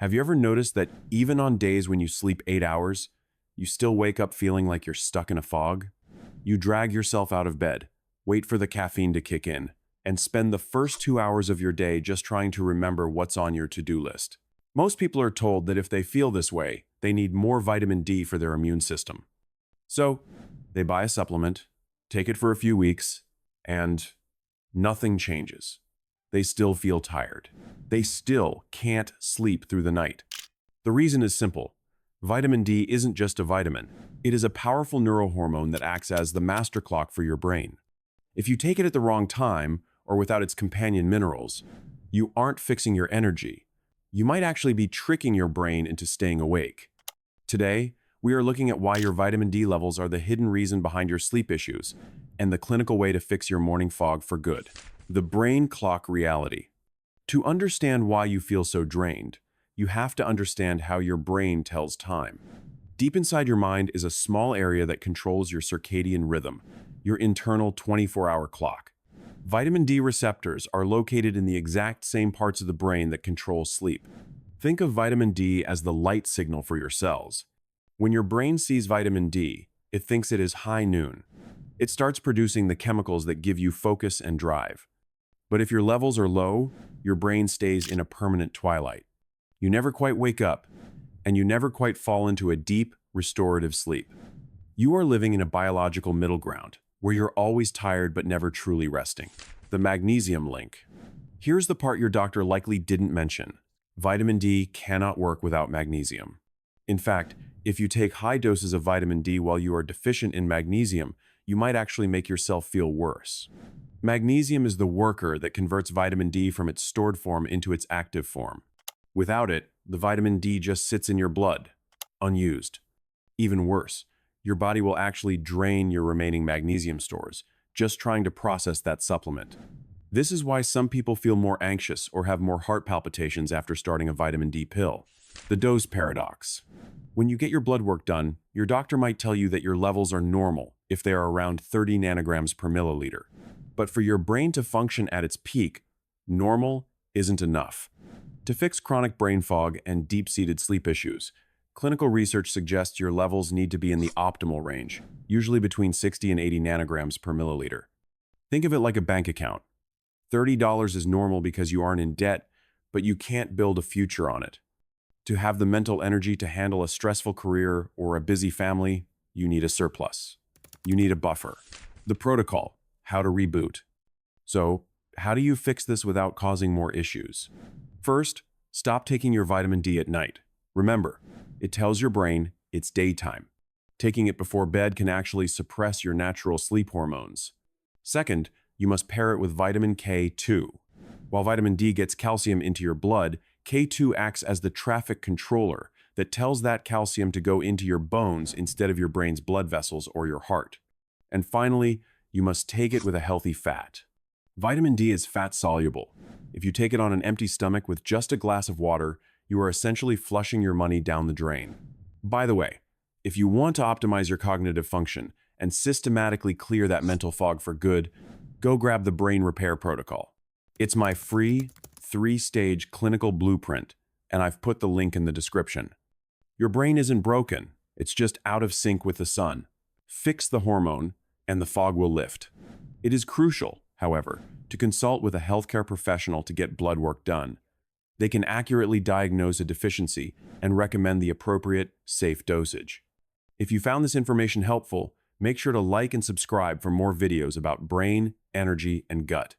Have you ever noticed that even on days when you sleep 8 hours, you still wake up feeling like you're stuck in a fog? You drag yourself out of bed, wait for the caffeine to kick in, and spend the first 2 hours of your day just trying to remember what's on your to-do list. Most people are told that if they feel this way, they need more vitamin D for their immune system. So, they buy a supplement, take it for a few weeks, and nothing changes. They still feel tired. They still can't sleep through the night. The reason is simple. Vitamin D isn't just a vitamin. It is a powerful neurohormone that acts as the master clock for your brain. If you take it at the wrong time or without its companion minerals, you aren't fixing your energy. You might actually be tricking your brain into staying awake. Today, we are looking at why your vitamin D levels are the hidden reason behind your sleep issues and the clinical way to fix your morning fog for good. The brain clock reality. To understand why you feel so drained, you have to understand how your brain tells time. Deep inside your mind is a small area that controls your circadian rhythm, your internal 24-hour clock. Vitamin D receptors are located in the exact same parts of the brain that control sleep. Think of vitamin D as the light signal for your cells. When your brain sees vitamin D, it thinks it is high noon. It starts producing the chemicals that give you focus and drive. But if your levels are low, your brain stays in a permanent twilight. You never quite wake up, and you never quite fall into a deep, restorative sleep. You are living in a biological middle ground, where you're always tired but never truly resting. The magnesium link. Here's the part your doctor likely didn't mention. Vitamin D cannot work without magnesium. In fact, if you take high doses of vitamin D while you are deficient in magnesium, you might actually make yourself feel worse. Magnesium is the worker that converts vitamin D from its stored form into its active form. Without it, the vitamin D just sits in your blood, unused. Even worse, your body will actually drain your remaining magnesium stores, just trying to process that supplement. This is why some people feel more anxious or have more heart palpitations after starting a vitamin D pill. The dose paradox. When you get your blood work done, your doctor might tell you that your levels are normal if they are around 30 nanograms per milliliter. But for your brain to function at its peak, normal isn't enough. To fix chronic brain fog and deep-seated sleep issues, clinical research suggests your levels need to be in the optimal range, usually between 60 and 80 nanograms per milliliter. Think of it like a bank account. $30 is normal because you aren't in debt, but you can't build a future on it. To have the mental energy to handle a stressful career or a busy family, you need a surplus. You need a buffer. The protocol. How to reboot. So, how do you fix this without causing more issues? First, stop taking your vitamin D at night. Remember, it tells your brain it's daytime. Taking it before bed can actually suppress your natural sleep hormones. Second, you must pair it with vitamin K2. While vitamin D gets calcium into your blood, K2 acts as the traffic controller that tells that calcium to go into your bones instead of your brain's blood vessels or your heart. And finally, you must take it with a healthy fat. Vitamin D is fat-soluble. If you take it on an empty stomach with just a glass of water, you are essentially flushing your money down the drain. By the way, if you want to optimize your cognitive function and systematically clear that mental fog for good, go grab the Brain Repair Protocol. It's my free, 3-stage clinical blueprint, and I've put the link in the description. Your brain isn't broken, it's just out of sync with the sun. Fix the hormone, and the fog will lift. It is crucial, however, to consult with a healthcare professional to get blood work done. They can accurately diagnose a deficiency and recommend the appropriate, safe dosage. If you found this information helpful, make sure to like and subscribe for more videos about brain, energy, and gut.